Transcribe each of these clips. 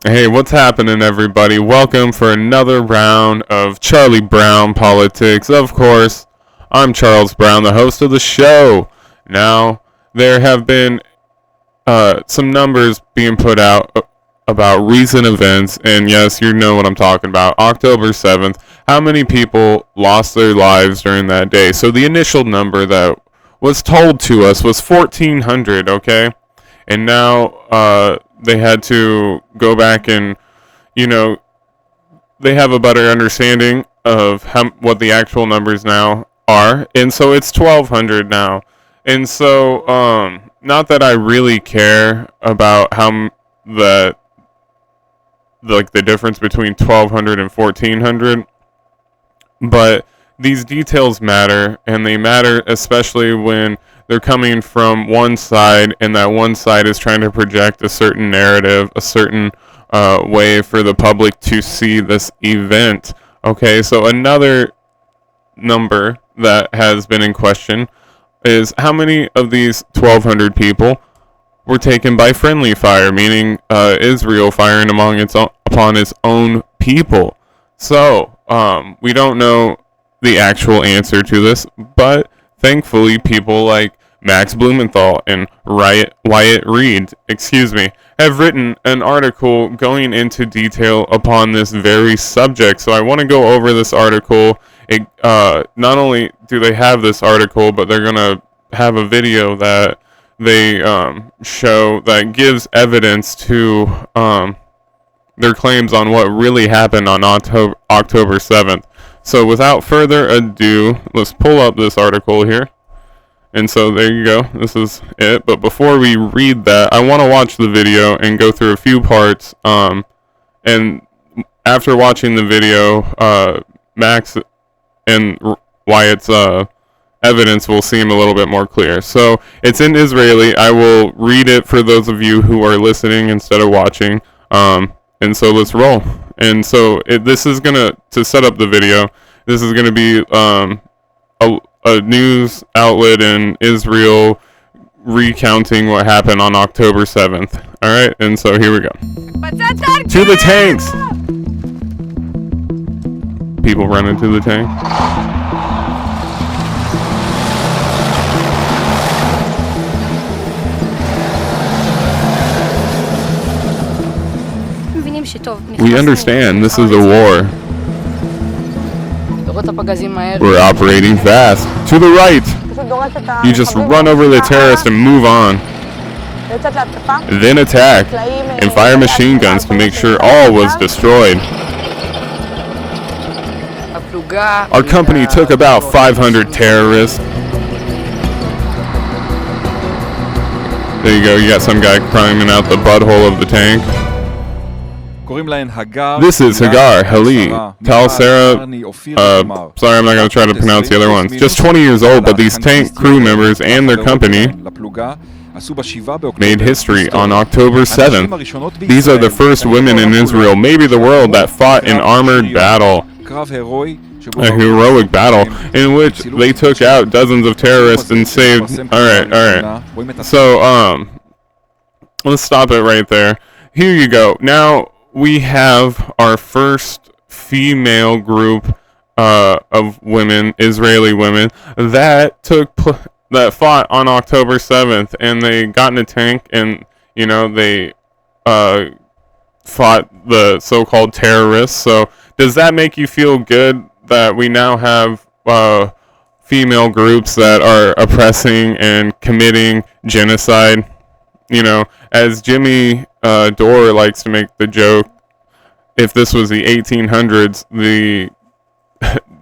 Hey, what's happening, everybody? Welcome for another round of Charlie Brown Politics. Of course, I'm Charles Brown, the host of the show. Now, there have been some numbers being put out about recent events, and yes, you know what I'm talking about. October 7th, how many people lost their lives during that day? So the initial number that was told to us was 1,400, okay? And now they had to go back and, they have a better understanding of what the actual numbers now are. And so it's 1,200 now. And so, not that I really care about the difference between 1,200 and 1,400, but these details matter, and they matter especially when they're coming from one side, and that one side is trying to project a certain narrative, a certain way for the public to see this event. Okay, so another number that has been in question is how many of these 1,200 people were taken by friendly fire, meaning Israel firing upon its own people. So we don't know the actual answer to this, but thankfully people like Max Blumenthal and Wyatt Reed, have written an article going into detail upon this very subject. So I want to go over this article. Not only do they have this article, but they're going to have a video that they show that gives evidence to their claims on what really happened on October 7th. So without further ado, let's pull up this article here. And so there you go. This is it. But before we read that, I want to watch the video and go through a few parts. And after watching the video, Max and Wyatt's evidence will seem a little bit more clear. So it's in Israeli. I will read it for those of you who are listening instead of watching. And so let's roll. And so this is to set up the video, this is going to be a news outlet in Israel recounting what happened on October 7th. All right, and so here we go. To the tanks! People run into the tank. We understand this is a war. We're operating fast. To the right! You just run over the terrorist and move on. Then attack and fire machine guns to make sure all was destroyed. Our company took about 500 terrorists. There you go, you got some guy climbing out the butthole of the tank. This is Hagar, Hali, Tal Sarah, sorry I'm not going to try to pronounce the other ones. Just 20 years old, but these tank crew members and their company made history on October 7th. These are the first women in Israel, maybe the world, that fought in armored battle. A heroic battle in which they took out dozens of terrorists and saved... Alright. So, let's stop it right there. Here you go. Now, we have our first female group of women, Israeli women, that fought on October 7th, and they got in a tank, and they fought the so-called terrorists. So does that make you feel good that we now have female groups that are oppressing and committing genocide? As Jimmy Dore likes to make the joke, if this was the 1800s, the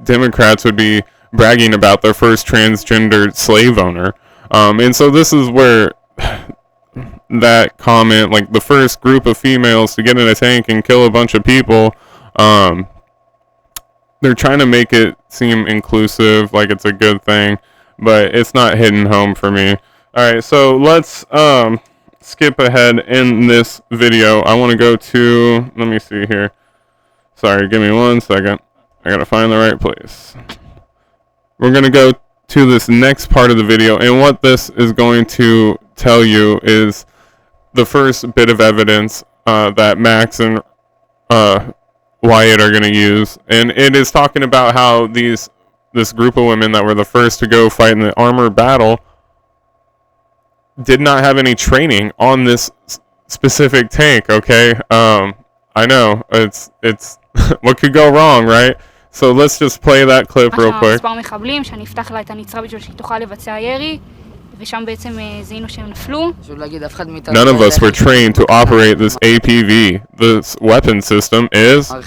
Democrats would be bragging about their first transgender slave owner. And so this is where that comment, like the first group of females to get in a tank and kill a bunch of people, they're trying to make it seem inclusive, like it's a good thing, but it's not hitting home for me. Alright, so let's skip ahead in this video. I want to go to, let me see here. Sorry, give me 1 second. I gotta find the right place. We're gonna go to this next part of the video, and what this is going to tell you is the first bit of evidence that Max and Wyatt are going to use, and it is talking about how this group of women that were the first to go fight in the armored battle did not have any training on this specific tank. Okay, I know it's what could go wrong, right? So let's just play that clip real quick. None of us were trained to operate this APV. This weapon system is I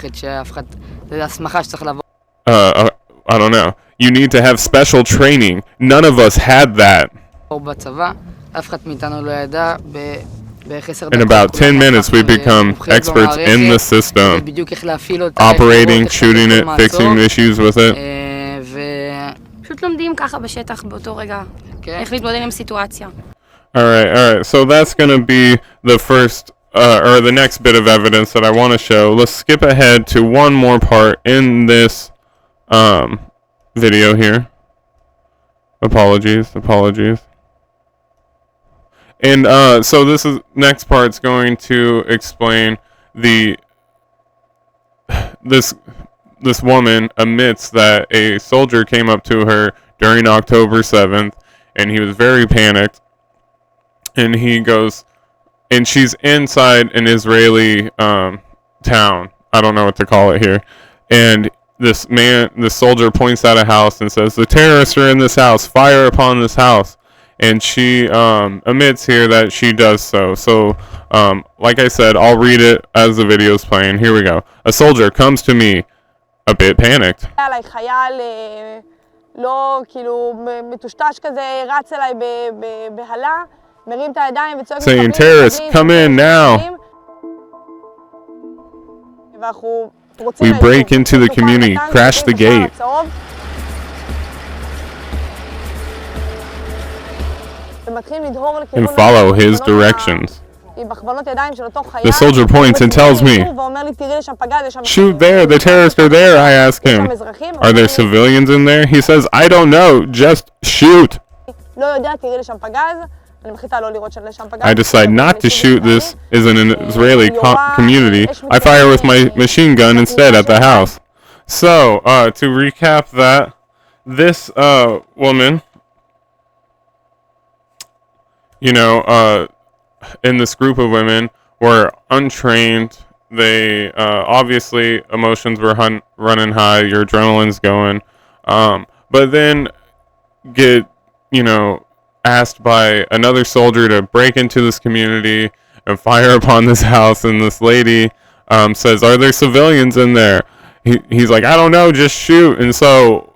don't know. You need to have special training. None of us had that. In about 10 minutes, we become experts in the system. Operating, shooting it, fixing issues with it. Alright, so that's going to be the first, or the next bit of evidence that I want to show. Let's skip ahead to one more part in this video here. Apologies. And so this next part's going to explain this woman admits that a soldier came up to her during October 7th, and he was very panicked, and he goes, and she's inside an Israeli town. I don't know what to call it here. And this soldier points out a house and says, "The terrorists are in this house. Fire upon this house." And she admits here that she does so. So, like I said, I'll read it as the video is playing. Here we go. A soldier comes to me, a bit panicked. Saying, "Terrorists, come in now." We break into the community, crash the gate, and follow his directions. The soldier points and tells me, "Shoot there, the terrorists are there." I ask him, "Are there civilians in there?" He says, "I don't know, just shoot." I decide not to shoot. This is an Israeli community. I fire with my machine gun instead at the house. So, to recap that, this woman, in this group of women were untrained. They obviously emotions were running high, your adrenaline's going, but then get asked by another soldier to break into this community and fire upon this house, and this lady says, "Are there civilians in there?" He's like, "I don't know, just shoot." And so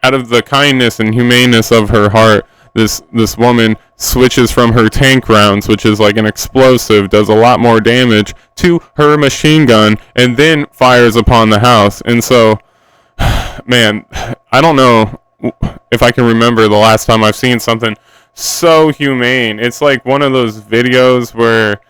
out of the kindness and humaneness of her heart, this woman switches from her tank rounds, which is like an explosive, does a lot more damage, to her machine gun, and then fires upon the house. And so, man, I don't know if I can remember the last time I've seen something so humane. It's like one of those videos where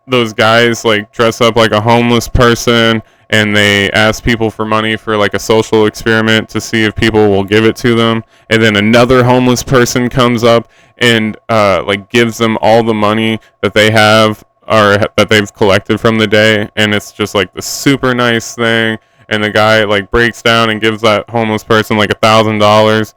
those guys like dress up like a homeless person and they ask people for money for like a social experiment to see if people will give it to them, and then another homeless person comes up and like gives them all the money that they have or that they've collected from the day, and it's just like the super nice thing, and the guy like breaks down and gives that homeless person like $1,000.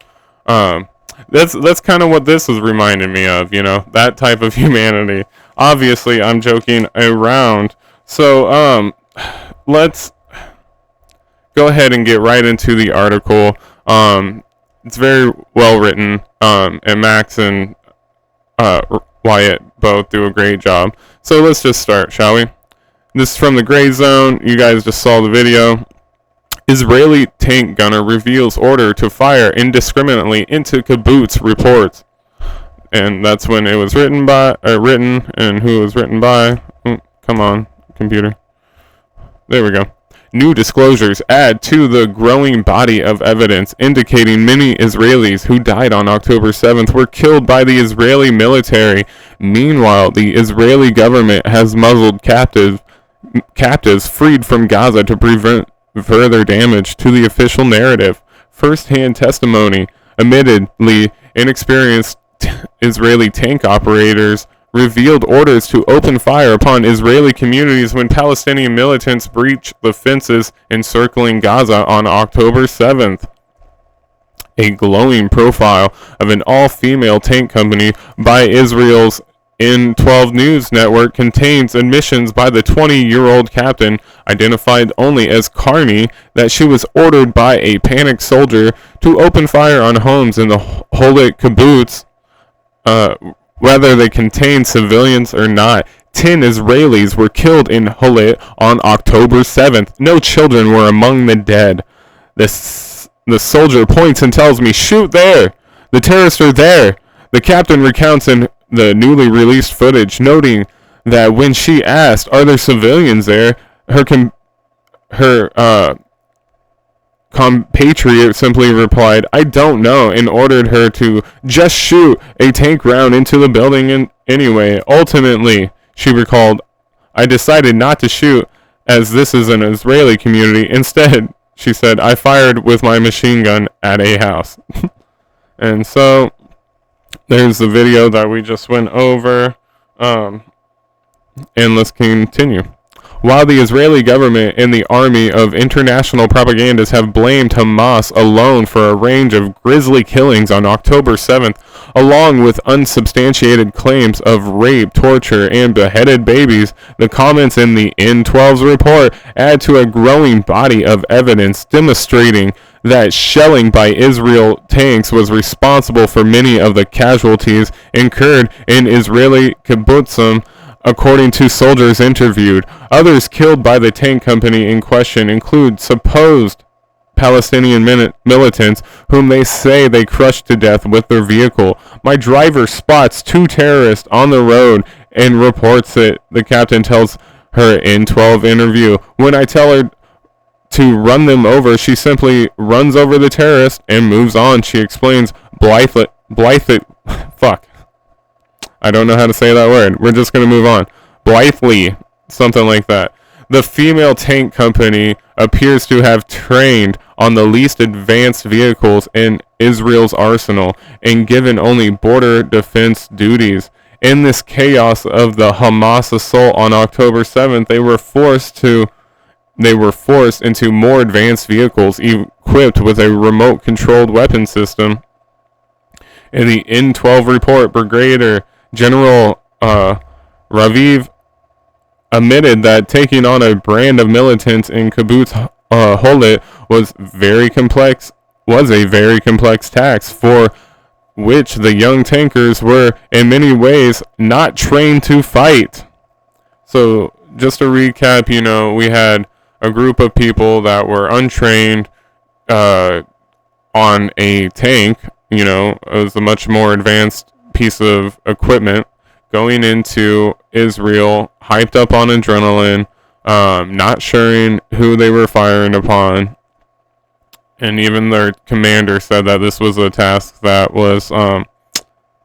That's kind of what this is reminding me of, that type of humanity. Obviously, I'm joking around. So, let's go ahead and get right into the article. It's very well written, and Max and Wyatt both do a great job. So let's just start, shall we? This is from the Gray Zone. You guys just saw the video. Israeli tank gunner reveals order to fire indiscriminately into kibbutz, reports. And that's when it was written, and who it was written by. Come on, computer. There we go. New disclosures add to the growing body of evidence indicating many Israelis who died on October 7th were killed by the Israeli military. Meanwhile, the Israeli government has muzzled captives freed from Gaza to prevent further damage to the official narrative. First-hand testimony, admittedly inexperienced Israeli tank operators revealed orders to open fire upon Israeli communities when Palestinian militants breached the fences encircling Gaza on October 7th. A glowing profile of an all-female tank company by Israel's N12 News network contains admissions by the 20-year-old captain, identified only as Carney, that she was ordered by a panicked soldier to open fire on homes in the Holit kibbutz, whether they contained civilians or not. 10 Israelis were killed in Holit on October 7th. No children were among the dead. The soldier points and tells me, "Shoot there! The terrorists are there!" The captain recounts in the newly released footage, noting that when she asked, "Are there civilians there?" her compatriot simply replied, "I don't know," and ordered her to just shoot a tank round into the building anyway. Ultimately, she recalled, "I decided not to shoot as this is an Israeli community. Instead," she said, "I fired with my machine gun at a house." And so there's the video that we just went over. And let's continue. While the Israeli government and the army of international propagandists have blamed Hamas alone for a range of grisly killings on October 7th, along with unsubstantiated claims of rape, torture, and beheaded babies, the comments in the N12's report add to a growing body of evidence demonstrating that shelling by Israel tanks was responsible for many of the casualties incurred in Israeli kibbutzim. According to soldiers interviewed, others killed by the tank company in question include supposed Palestinian militants whom they say they crushed to death with their vehicle. "My driver spots 2 terrorists on the road and reports it," the captain tells her in 12 interview. "When I tell her to run them over, she simply runs over the terrorist and moves on," she explains. Fuck. I don't know how to say that word. We're just going to move on. Blithely, something like that. The female tank company appears to have trained on the least advanced vehicles in Israel's arsenal and given only border defense duties. In this chaos of the Hamas assault on October 7th, they were forced into more advanced vehicles equipped with a remote-controlled weapon system. In the N12 report, Brigadier General Raviv admitted that taking on a brand of militants in kibbutz Holit was a very complex task for which the young tankers were in many ways not trained to fight. So just to recap, we had a group of people that were untrained on a tank. It was a much more advanced piece of equipment going into Israel, hyped up on adrenaline, not sure who they were firing upon. And even their commander said that this was a task that was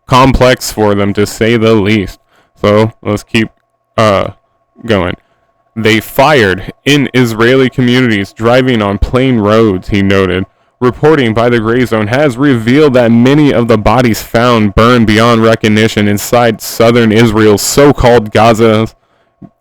complex for them, to say the least. So let's keep going. They fired in Israeli communities driving on plain roads, he noted. Reporting by the Gray Zone has revealed that many of the bodies found burned beyond recognition inside southern Israel's so-called Gaza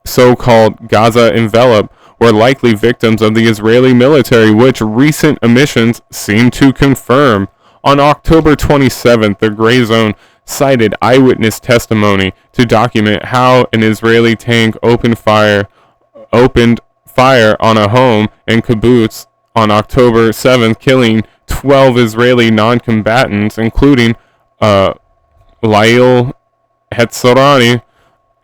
envelope were likely victims of the Israeli military, which recent emissions seem to confirm. On October 27th, the Gray Zone cited eyewitness testimony to document how an Israeli tank opened fire on a home in kibbutz on October 7th, killing 12 Israeli non-combatants, including Lael Hetzorani,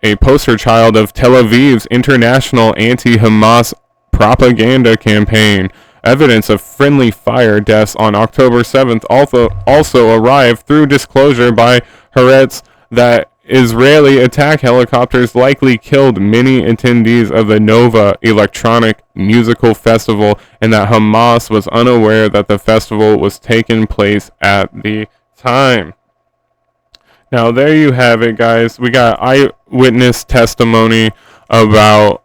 a poster child of Tel Aviv's international anti-Hamas propaganda campaign. Evidence of friendly fire deaths on October 7th also arrived through disclosure by Haaretz that Israeli attack helicopters likely killed many attendees of the Nova Electronic Musical Festival, and that Hamas was unaware that the festival was taking place at the time. Now there you have it, guys. We got eyewitness testimony about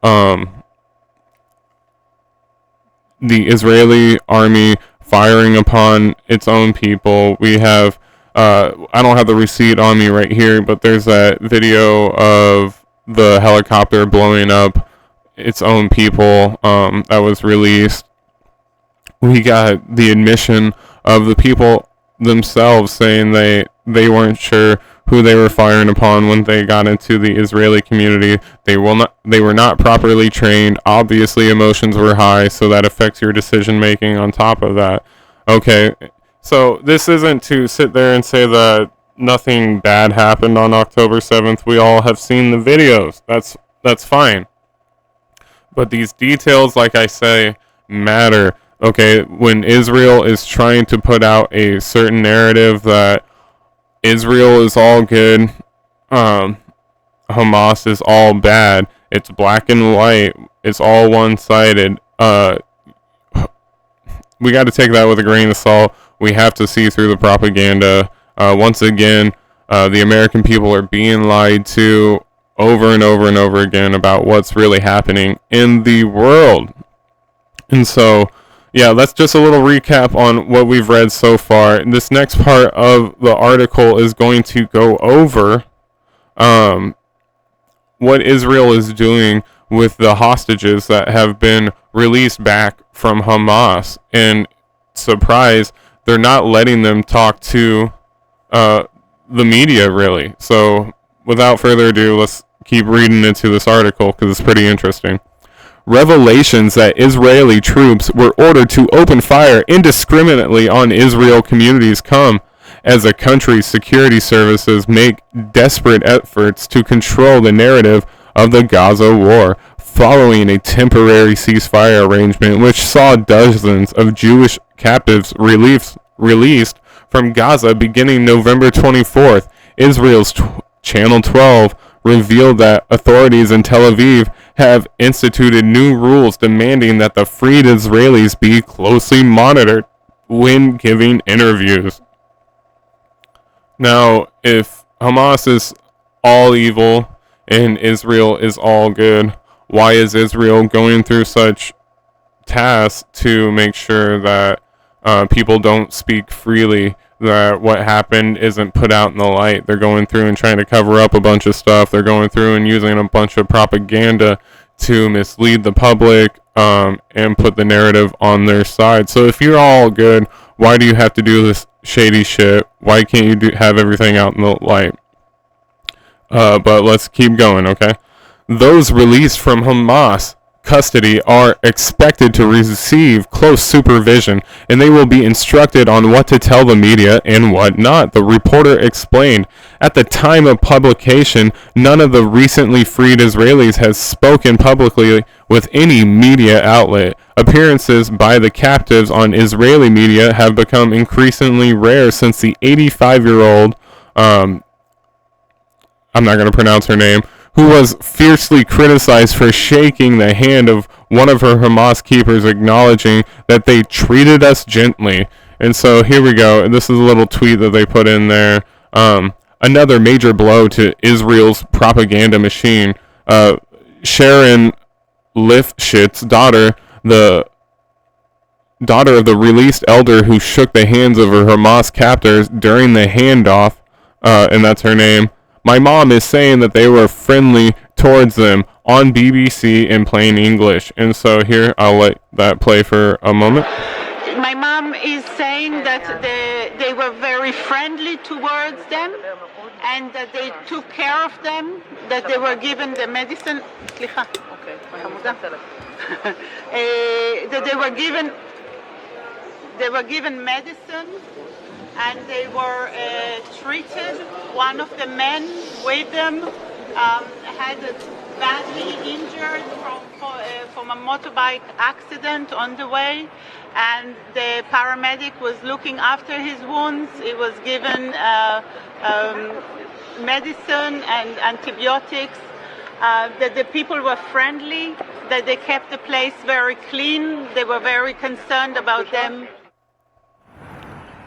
the Israeli army firing upon its own people. We have I don't have the receipt on me right here, but there's that video of the helicopter blowing up its own people that was released. We got the admission of the people themselves saying they weren't sure who they were firing upon when they got into the Israeli community. They were not properly trained. Obviously, emotions were high, so that affects your decision making on top of that. Okay, so this isn't to sit there and say that nothing bad happened on October 7th. We all have seen the videos. That's fine. But these details, like I say, matter. Okay, when Israel is trying to put out a certain narrative that Israel is all good, Hamas is all bad, it's black and white, it's all one-sided, we got to take that with a grain of salt. We have to see through the propaganda. Once again, the American people are being lied to over and over and over again about what's really happening in the world. And so, yeah, that's just a little recap on what we've read so far. This next part of the article is going to go over what Israel is doing with the hostages that have been released back from Hamas. And surprise, they're not letting them talk to the media, really. So without further ado, let's keep reading into this article because it's pretty interesting. Revelations that Israeli troops were ordered to open fire indiscriminately on Israel communities come as the country's security services make desperate efforts to control the narrative of the Gaza war, following a temporary ceasefire arrangement which saw dozens of Jewish captives released from Gaza beginning November 24th. Israel's Channel 12 revealed that authorities in Tel Aviv have instituted new rules demanding that the freed Israelis be closely monitored when giving interviews. Now, if Hamas is all evil and Israel is all good, why is Israel going through such tasks to make sure that people don't speak freely, that what happened isn't put out in the light? They're going through and trying to cover up a bunch of stuff. They're going through and using a bunch of propaganda to mislead the public and put the narrative on their side. So if you're all good, why do you have to do this shady shit? Why can't you have everything out in the light? But let's keep going, okay? Those released from Hamas custody are expected to receive close supervision, and they will be instructed on what to tell the media and what not, the reporter explained. At the time of publication, none of the recently freed Israelis has spoken publicly with any media outlet. Appearances by the captives on Israeli media have become increasingly rare since the 85-year-old, I'm not going to pronounce her name, who was fiercely criticized for shaking the hand of one of her Hamas keepers, acknowledging that they treated us gently. And so here we go. This is a little tweet that they put in there. Another major blow to Israel's propaganda machine. Sharon Lifshit's daughter, the daughter of the released elder who shook the hands of her Hamas captors during the handoff, and that's her name. My mom is saying that they were friendly towards them on BBC in plain English. And so here, I'll let that play for a moment. My mom is saying that they were very friendly towards them and that they took care of them, that they were given the medicine. That they were given medicine and they were treated. One of the men with them had badly injured from a motorbike accident on the way, and the paramedic was looking after his wounds. He was given medicine and antibiotics, that the people were friendly, that they kept the place very clean. They were very concerned about them.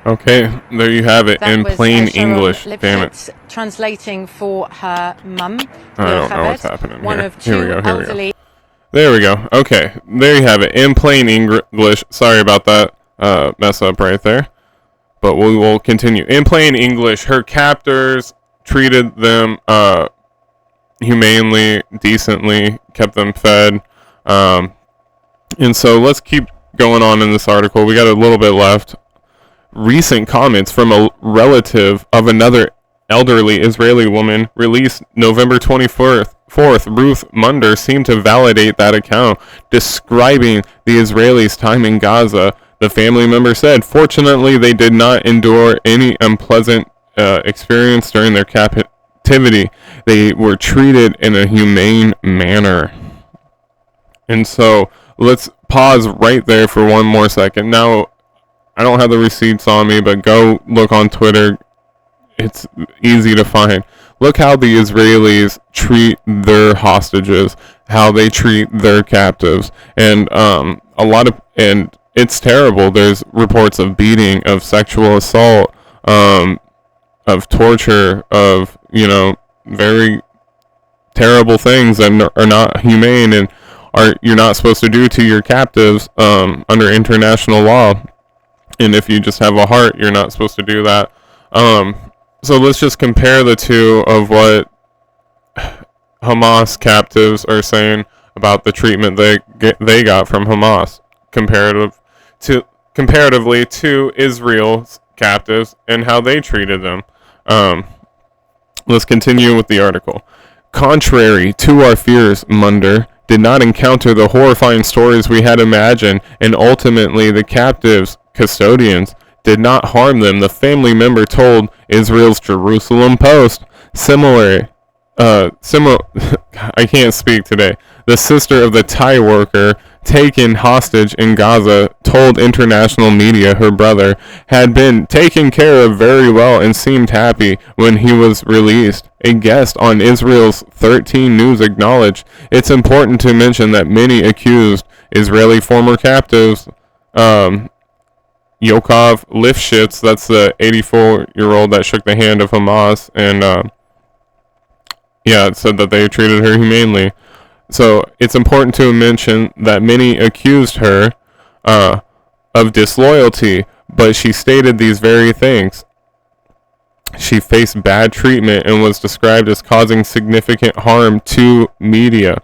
Okay, there you have it, in plain English. Damn it. Translating for her mum. I don't know what's happening one here. Of two elderly. There we go. Okay, there you have it, in plain English. Sorry about that mess up right there. but we will continue. In plain English, her captors treated them humanely, decently, kept them fed. And so let's keep going on in this article. We got a little bit left. Recent comments from a relative of another elderly Israeli woman released November 24th, Ruth Munder, seemed to validate that account, describing the Israelis' time in Gaza. The family member said, fortunately, they did not endure any unpleasant experience during their captivity. They were treated in a humane manner. And so let's pause right there for one more second. Now, I don't have the receipts on me, but go look on Twitter. It's easy to find. Look how the Israelis treat their hostages, how they treat their captives, and and it's terrible. There's reports of beating, of sexual assault, of torture, of very terrible things that are not humane and you're not supposed to do to your captives under international law. And if you just have a heart, you're not supposed to do that. So let's just compare the two of what Hamas captives are saying about the treatment they got from Hamas comparatively to Israel's captives and how they treated them. Let's continue with the article. Contrary to our fears, Munder did not encounter the horrifying stories we had imagined, and ultimately the captives' custodians did not harm them, the family member told Israel's Jerusalem Post. I can't speak today. The sister of the Thai worker taken hostage in Gaza told international media her brother had been taken care of very well and seemed happy when he was released. A guest on Israel's 13 News acknowledged, it's important to mention that many accused Israeli former captives, Yokov Lifshitz, that's the 84-year-old that shook the hand of Hamas, and it said that they treated her humanely. So it's important to mention that many accused her of disloyalty, but she stated these very things. She faced bad treatment and was described as causing significant harm to media.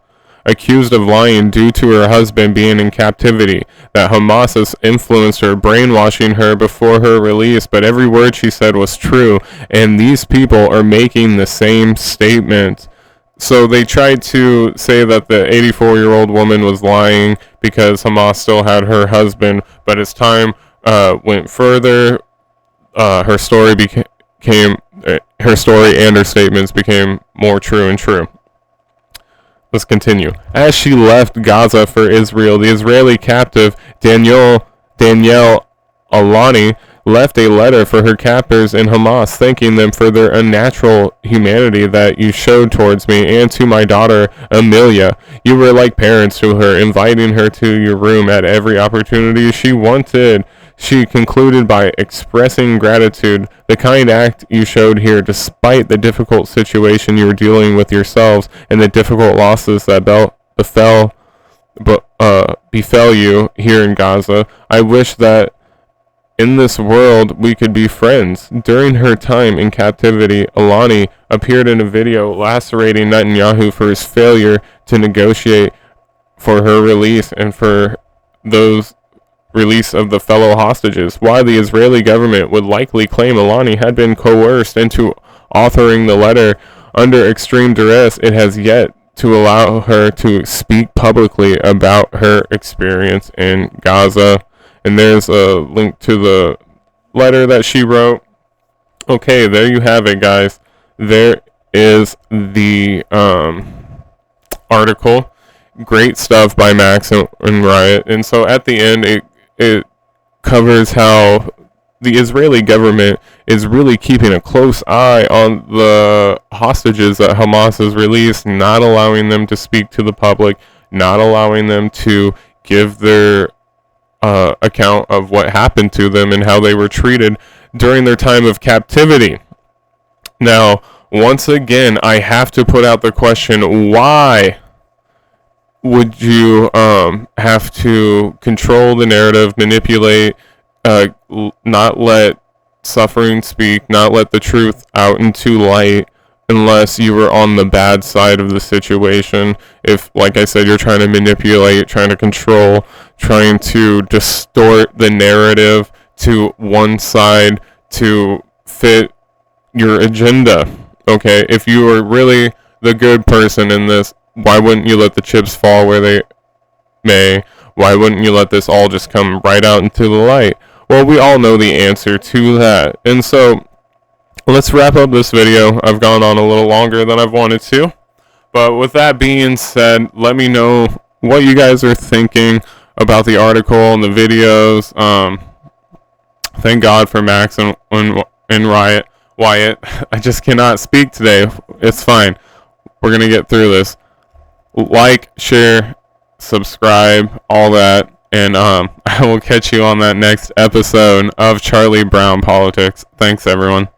Accused of lying due to her husband being in captivity, that Hamas has influenced her, brainwashing her before her release, but every word she said was true, and these people are making the same statement. So they tried to say that the 84-year-old woman was lying because Hamas still had her husband, but as time went further, her story and her statements became more true and true. Let's continue. As she left Gaza for Israel, the Israeli captive Danielle Alani left a letter for her captors in Hamas, thanking them for their unnatural humanity that you showed towards me and to my daughter Amelia. You were like parents to her, inviting her to your room at every opportunity she wanted. She concluded by expressing gratitude, the kind act you showed here, despite the difficult situation you were dealing with yourselves and the difficult losses that befell you here in Gaza. I wish that in this world we could be friends. During her time in captivity, Alani appeared in a video lacerating Netanyahu for his failure to negotiate for her release and for those release of the fellow hostages. Why the Israeli government would likely claim Alani had been coerced into authoring the letter under extreme duress, it has yet to allow her to speak publicly about her experience in Gaza. And there's a link to the letter that she wrote. Okay, there you have it, guys. There is the article. Great stuff by Max and Riot. And so at the end, it covers how the Israeli government is really keeping a close eye on the hostages that Hamas has released, not allowing them to speak to the public, not allowing them to give their account of what happened to them and how they were treated during their time of captivity. Now, once again, I have to put out the question, why would you have to control the narrative, manipulate, not let suffering speak, not let the truth out into light unless you were on the bad side of the situation. If, like I said, you're trying to manipulate, trying to control, trying to distort the narrative to one side to fit your agenda. Okay, if you are really the good person in this, why wouldn't you let the chips fall where they may? Why wouldn't you let this all just come right out into the light? Well, we all know the answer to that. And so, let's wrap up this video. I've gone on a little longer than I've wanted to. But with that being said, let me know what you guys are thinking about the article and the videos. Thank God for Max and Wyatt. I just cannot speak today. It's fine. We're going to get through this. Like, share, subscribe, all that. And I will catch you on that next episode of Charlie Brown Politics. Thanks, everyone.